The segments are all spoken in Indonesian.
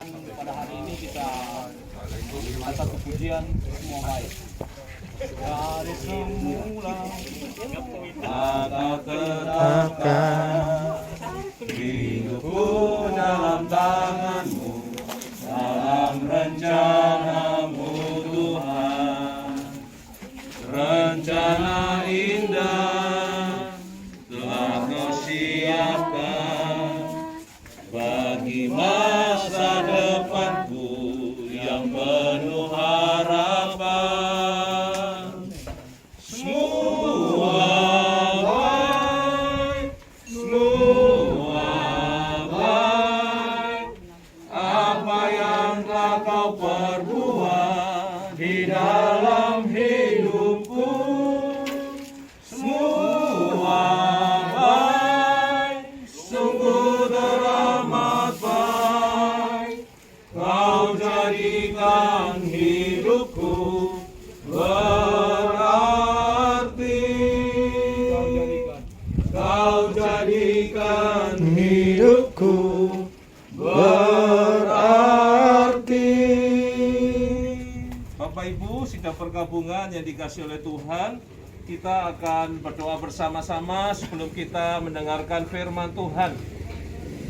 Pada hari ini kita atas pujian semua baik. Dari semula Maka tetapkan hidupku dalam tangan-Mu, dalam rencana-Mu Tuhan. Rencana indah telah Kau siapkan bagi masa depanku yang penuh harapan. Semua baik, apa yang telah Kau perbuat di dalam hidupku. Semua baik, sungguh teramat baik. Kau jadikan hidupku berarti. Kau jadikan hidupku berarti. Bapak Ibu, sidang pergabungan yang dikasihi oleh Tuhan, kita akan berdoa bersama-sama sebelum kita mendengarkan firman Tuhan.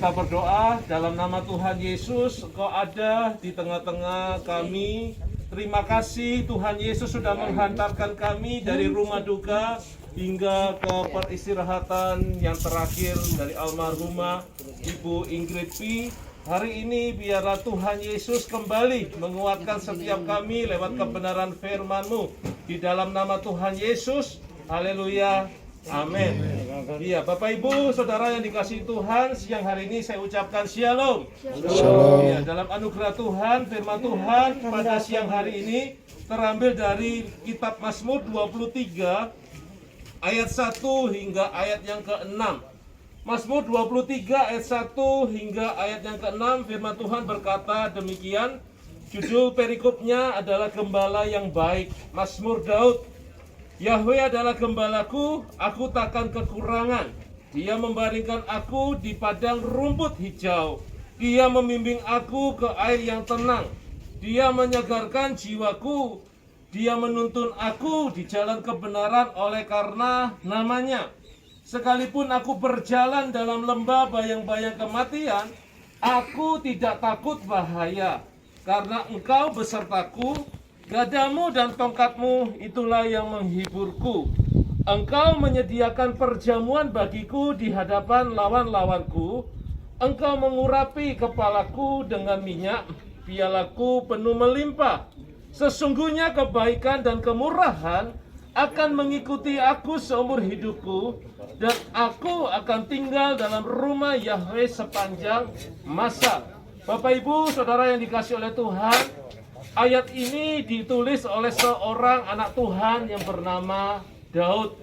Kita berdoa dalam nama Tuhan Yesus, Engkau ada di tengah-tengah kami. Terima kasih Tuhan Yesus sudah menghantarkan kami dari rumah duka hingga ke peristirahatan yang terakhir dari almarhumah Ibu Ingrid P. Hari ini biarlah Tuhan Yesus kembali menguatkan setiap kami lewat kebenaran firman-Mu. Di dalam nama Tuhan Yesus, haleluya, amin. Iya, Bapak Ibu, Saudara yang dikasihi Tuhan, siang hari ini saya ucapkan shalom. Shalom. Ya, dalam anugerah Tuhan, firman Tuhan pada siang hari ini terambil dari kitab Mazmur 23 ayat 1 hingga ayat yang ke-6. Mazmur 23 ayat 1 hingga ayat yang ke-6, firman Tuhan berkata demikian. Judul perikopnya adalah Gembala yang Baik. Mazmur Daud. Yahweh adalah gembalaku, aku takkan kekurangan. Dia membaringkan aku di padang rumput hijau. Dia membimbing aku ke air yang tenang. Dia menyegarkan jiwaku. Dia menuntun aku di jalan kebenaran oleh karena namanya. Sekalipun aku berjalan dalam lembah bayang-bayang kematian, aku tidak takut bahaya, karena Engkau besertaku. Gadamu dan tongkatmu itulah yang menghiburku. Engkau menyediakan perjamuan bagiku di hadapan lawan-lawanku. Engkau mengurapi kepalaku dengan minyak, pialaku penuh melimpah. Sesungguhnya kebaikan dan kemurahan akan mengikuti aku seumur hidupku, dan aku akan tinggal dalam rumah Yahweh sepanjang masa. Bapak Ibu, Saudara yang dikasihi oleh Tuhan, ayat ini ditulis oleh seorang anak Tuhan yang bernama Daud.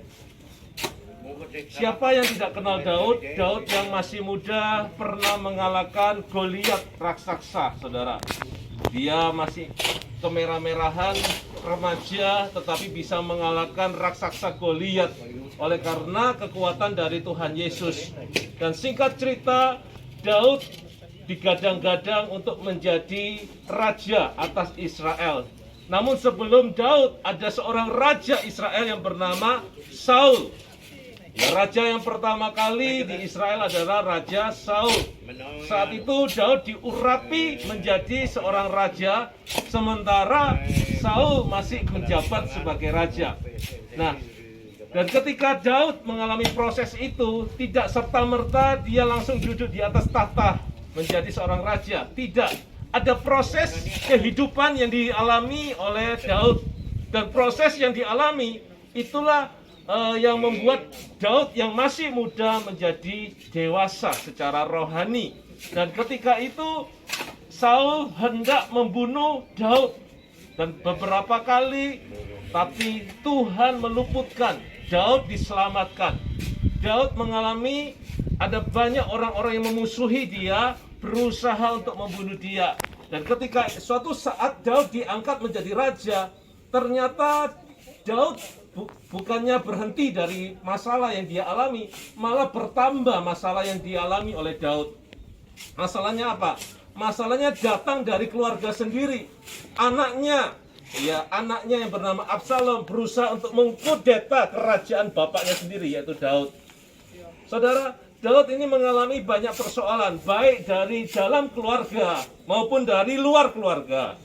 Siapa yang tidak kenal Daud? Daud yang masih muda pernah mengalahkan Goliat raksasa, Saudara. Dia masih kemerah-merahan, remaja, tetapi bisa mengalahkan raksasa Goliat oleh karena kekuatan dari Tuhan Yesus. Dan singkat cerita, Daud digadang-gadang untuk menjadi raja atas Israel. Namun sebelum Daud, ada seorang raja Israel yang bernama Saul. Ya, raja yang pertama kali di Israel adalah Raja Saul. Saat itu Daud diurapi menjadi seorang raja, sementara Saul masih menjabat sebagai raja. Nah, dan ketika Daud mengalami proses itu, tidak serta-merta dia langsung duduk di atas tahta menjadi seorang raja. Tidak, ada proses kehidupan yang dialami oleh Daud. Dan proses yang dialami itulah yang membuat Daud yang masih muda menjadi dewasa secara rohani. Dan ketika itu Saul hendak membunuh Daud, dan beberapa kali, tapi Tuhan meluputkan. Daud diselamatkan. Daud mengalami ada banyak orang-orang yang memusuhi dia, berusaha untuk membunuh dia. Dan ketika suatu saat Daud diangkat menjadi raja, ternyata Daud bukannya berhenti dari masalah yang dia alami, malah bertambah masalah yang dialami oleh Daud. Masalahnya apa? Masalahnya datang dari keluarga sendiri. Anaknya yang bernama Absalom berusaha untuk mengkudeta kerajaan bapaknya sendiri, yaitu Daud. Saudara, Daud ini mengalami banyak persoalan, baik dari dalam keluarga maupun dari luar keluarga.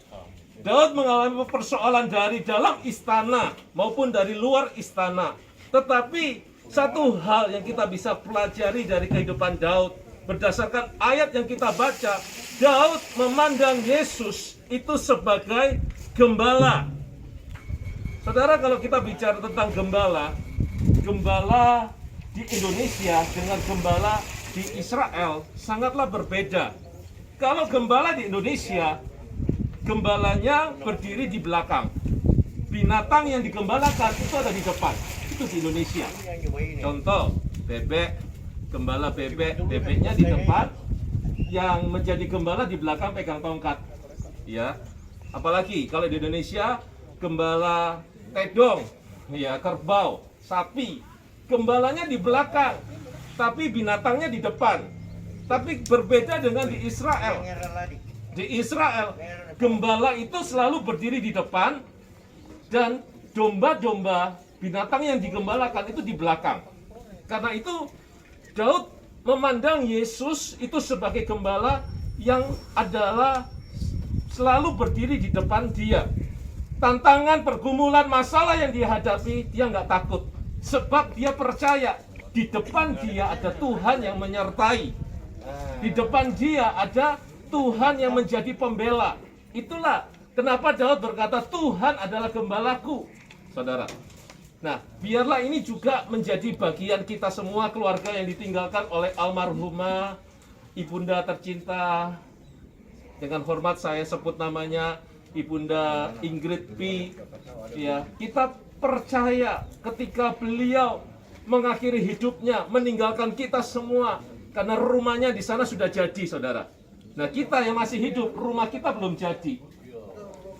Daud mengalami persoalan dari dalam istana maupun dari luar istana. Tetapi satu hal yang kita bisa pelajari dari kehidupan Daud, berdasarkan ayat yang kita baca, Daud memandang Yesus itu sebagai gembala. Saudara, kalau kita bicara tentang gembala di Indonesia dengan gembala di Israel sangatlah berbeda. Kalau gembala di Indonesia, gembalanya berdiri di belakang. Binatang yang digembalakan itu ada di depan. Itu di Indonesia. Contoh, bebek. Gembala bebeknya di depan, yang menjadi gembala di belakang pegang tongkat. Ya. Apalagi kalau di Indonesia, gembala tedong, ya, kerbau, sapi. Gembalanya di belakang, tapi binatangnya di depan. Tapi berbeda dengan di Israel. Di Israel, gembala itu selalu berdiri di depan, dan domba-domba, binatang yang digembalakan itu di belakang. Karena itu Daud memandang Yesus itu sebagai gembala yang adalah selalu berdiri di depan dia. Tantangan, pergumulan, masalah yang dihadapi, dia nggak takut. Sebab dia percaya di depan dia ada Tuhan yang menyertai. Di depan dia ada Tuhan yang menjadi pembela. Itulah kenapa Daud berkata, Tuhan adalah gembalaku, saudara. Nah, biarlah ini juga menjadi bagian kita semua, keluarga yang ditinggalkan oleh almarhumah Ibunda tercinta. Dengan hormat saya sebut namanya Ibunda Ingrid P. Ya, kita percaya ketika beliau mengakhiri hidupnya, meninggalkan kita semua, karena rumahnya di sana sudah jadi, saudara. Nah, kita yang masih hidup, rumah kita belum jadi.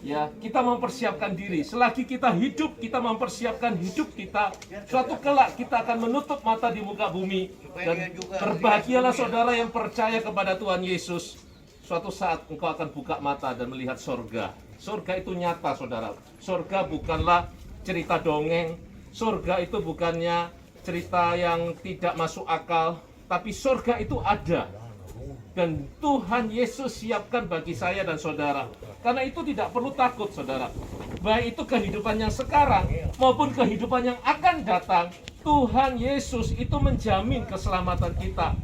Ya, kita mempersiapkan diri. Selagi kita hidup, kita mempersiapkan hidup kita. Suatu kelak kita akan menutup mata di muka bumi. Dan berbahagialah saudara yang percaya kepada Tuhan Yesus. Suatu saat engkau akan buka mata dan melihat sorga. Sorga itu nyata, saudara. Sorga bukanlah cerita dongeng. Sorga itu bukannya cerita yang tidak masuk akal. Tapi sorga itu ada. Dan Tuhan Yesus siapkan bagi saya dan saudara. Karena itu tidak perlu takut, saudara. Baik itu kehidupan yang sekarang maupun kehidupan yang akan datang, Tuhan Yesus itu menjamin keselamatan kita.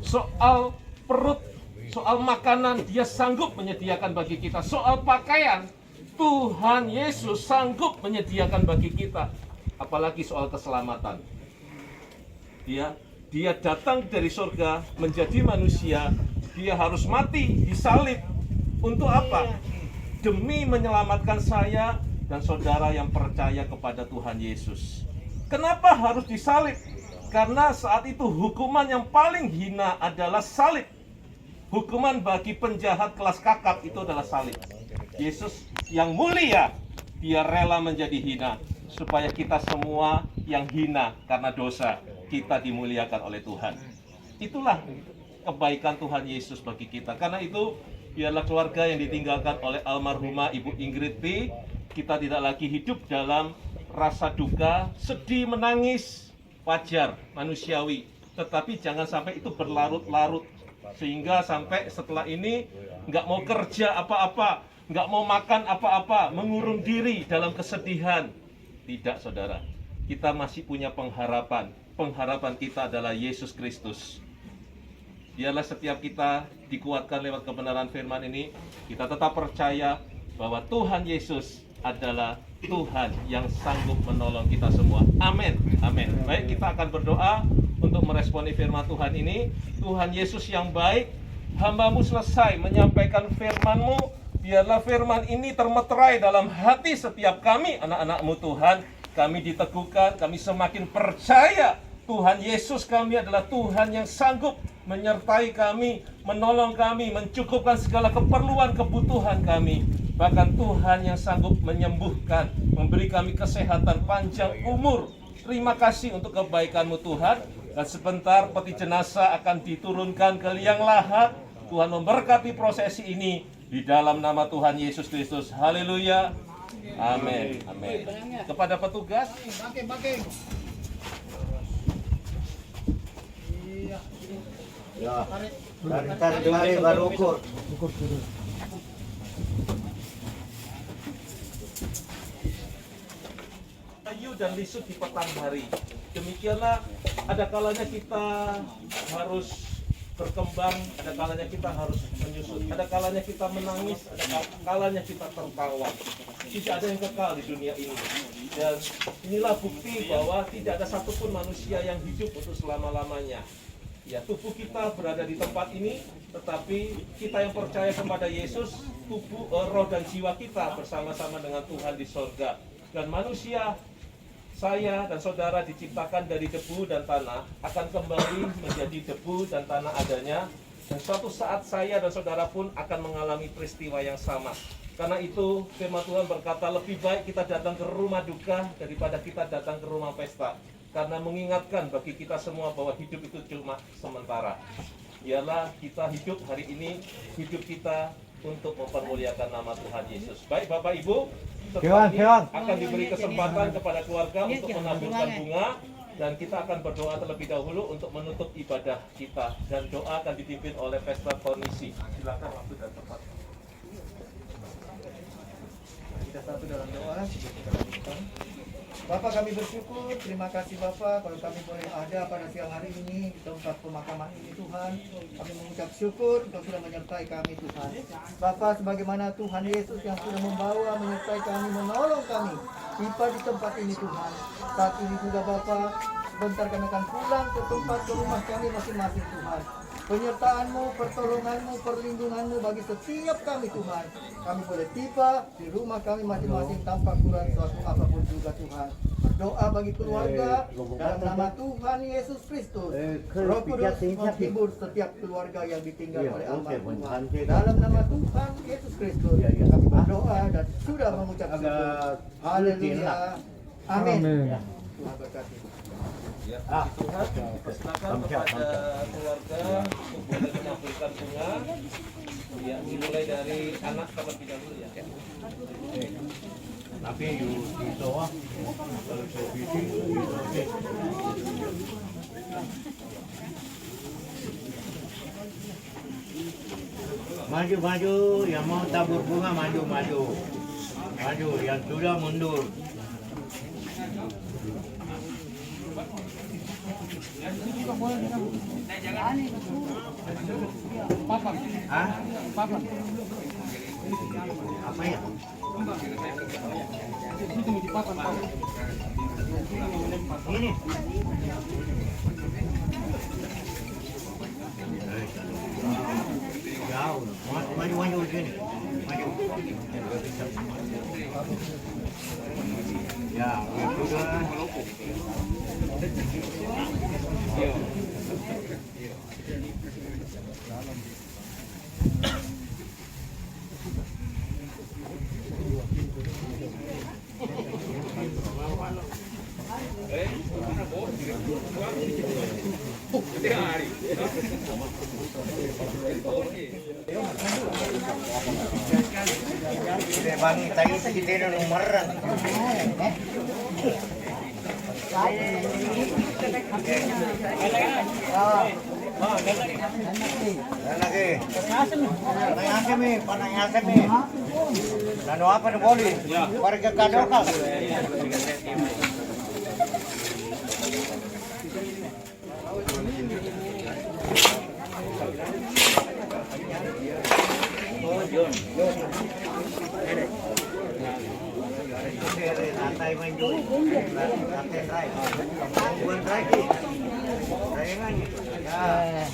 Soal perut, soal makanan, dia sanggup menyediakan bagi kita. Soal pakaian, Tuhan Yesus sanggup menyediakan bagi kita. Apalagi soal keselamatan. Dia datang dari surga menjadi manusia. Dia harus mati, disalib. Untuk apa? Demi menyelamatkan saya dan saudara yang percaya kepada Tuhan Yesus. Kenapa harus disalib? Karena saat itu hukuman yang paling hina adalah salib. Hukuman bagi penjahat kelas kakap itu adalah salib. Yesus yang mulia, dia rela menjadi hina, supaya kita semua yang hina karena dosa, kita dimuliakan oleh Tuhan. Itulah kebaikan Tuhan Yesus bagi kita. Karena itu, biarlah keluarga yang ditinggalkan oleh almarhumah Ibu Ingrid P, kita tidak lagi hidup dalam rasa duka, sedih, menangis, wajar, manusiawi. Tetapi jangan sampai itu berlarut-larut, sehingga sampai setelah ini nggak mau kerja apa-apa, nggak mau makan apa-apa, mengurung diri dalam kesedihan. Tidak, saudara. Kita masih punya pengharapan. Pengharapan kita adalah Yesus Kristus. Biarlah setiap kita dikuatkan lewat kebenaran firman ini. Kita tetap percaya bahwa Tuhan Yesus adalah Tuhan yang sanggup menolong kita semua. Amin. Amin. Baik, kita akan berdoa untuk meresponi firman Tuhan ini. Tuhan Yesus yang baik, hamba-Mu selesai menyampaikan firman-Mu. Biarlah firman ini termeterai dalam hati setiap kami, anak-anak-Mu Tuhan. Kami diteguhkan, kami semakin percaya Tuhan Yesus kami adalah Tuhan yang sanggup menyertai kami, menolong kami, mencukupkan segala keperluan kebutuhan kami. Bahkan Tuhan yang sanggup menyembuhkan, memberi kami kesehatan, panjang umur. Terima kasih untuk kebaikan-Mu Tuhan. Dan sebentar peti jenazah akan diturunkan ke liang lahat. Tuhan memberkati prosesi ini di dalam nama Tuhan Yesus Kristus. Haleluya. Amin. Amin. Kepada petugas, ya, tarik baru ukur. kayu dan lisut di petang hari. Demikianlah ada kalanya kita harus berkembang, ada kalanya kita harus menyusut, ada kalanya kita menangis, ada kalanya kita tertawa. Tidak ada yang kekal di dunia ini. Dan inilah bukti bahwa tidak ada satupun manusia yang hidup untuk selama-lamanya. Ya, tubuh kita berada di tempat ini, tetapi kita yang percaya kepada Yesus, tubuh, roh dan jiwa kita bersama-sama dengan Tuhan di sorga. Dan manusia, saya dan saudara diciptakan dari debu dan tanah, akan kembali menjadi debu dan tanah adanya. Dan suatu saat saya dan saudara pun akan mengalami peristiwa yang sama. Karena itu firman Tuhan berkata, lebih baik kita datang ke rumah duka daripada kita datang ke rumah pesta. Karena mengingatkan bagi kita semua bahwa hidup itu cuma sementara. Ialah kita hidup hari ini, hidup kita untuk mempermuliakan nama Tuhan Yesus. Baik Bapak Ibu, setelah ini akan diberi kesempatan kepada keluarga untuk menaburkan bunga. Dan kita akan berdoa terlebih dahulu untuk menutup ibadah kita. Dan doa akan dipimpin oleh Pastor Tonisi. Silakan waktu dan tempat. Kita satu dalam doa. Bapak, kami bersyukur, terima kasih Bapak kalau kami boleh ada pada siang hari ini di tempat pemakaman ini Tuhan. Kami mengucap syukur Engkau sudah menyertai kami Tuhan. Bapak, sebagaimana Tuhan Yesus yang sudah membawa, menyertai kami, menolong kami tiba di tempat ini Tuhan. Saat ini juga Bapak, sebentar kami akan pulang ke tempat, ke rumah kami masing-masing Tuhan. Penyertaan-Mu, pertolongan-Mu, perlindungan-Mu bagi setiap kami Tuhan. Kami boleh tiba di rumah kami masing-masing tanpa kurang suatu apapun juga Tuhan. Berdoa bagi keluarga dalam nama Tuhan Yesus Kristus. Roh Kudus menghibur setiap keluarga yang ditinggal oleh almarhum Tuhan. Dalam nama Tuhan Yesus Kristus kami berdoa dan sudah mengucap syukur. Haleluya. Amin. Tuhan berkati. Ya, Tuhan, persilakan kepada keluarga untuk boleh menaburkan bunga. Ya, dimulai dari anak terlebih dahulu ya. Tapi itu kalau sevisi maju, yang mau tabur bunga maju, yang sudah mundur. Hah? Apa ya? Ini. Jauh. Maju sini. Maju. Ya, sudah. Bang, tadi kita nomor. Nano apa nih boleh? Warga kadokas. Lantai maju, lantai rai, bukan rai, rayangannya. Ya.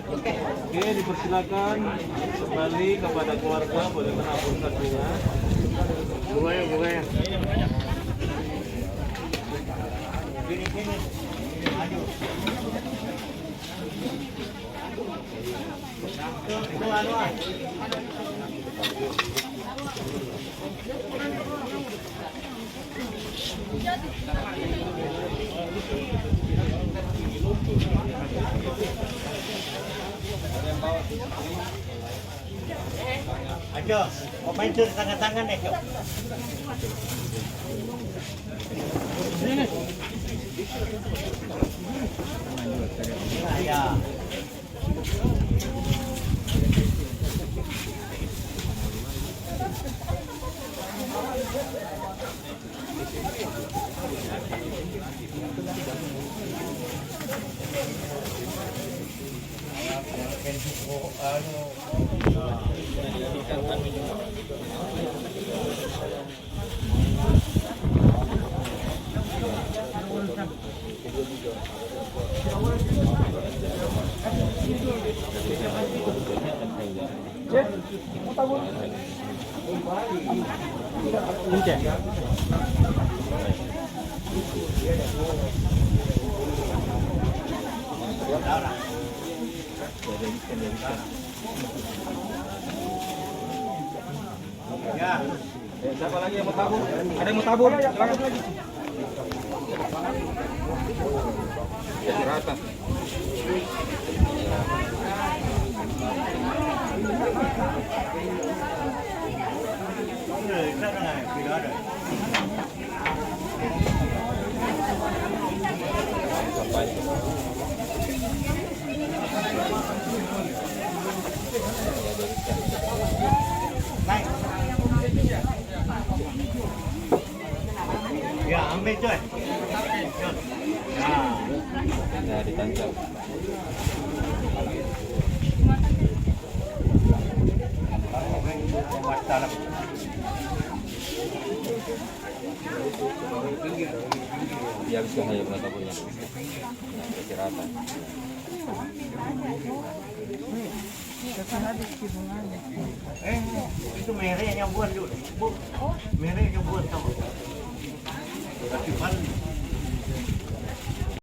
Oke, dipersilakan kembali kepada keluarga, boleh menabur sakunya. Bunganya. Sini. Maju. Anu. Ayo, mau main tur tangan-tangan ya, Cok. Ya. Ya. Siapa lagi yang mau tabur? Ada yang mau tabur? Silakan lagi. Di rata. Tidak ada. Naik. Ya, ambil coy. Ya, ditancap. Dia bisa hanya menatapunnya. Rata. Itu merek yang buat dulu. Merek yang buat tahu. Tapi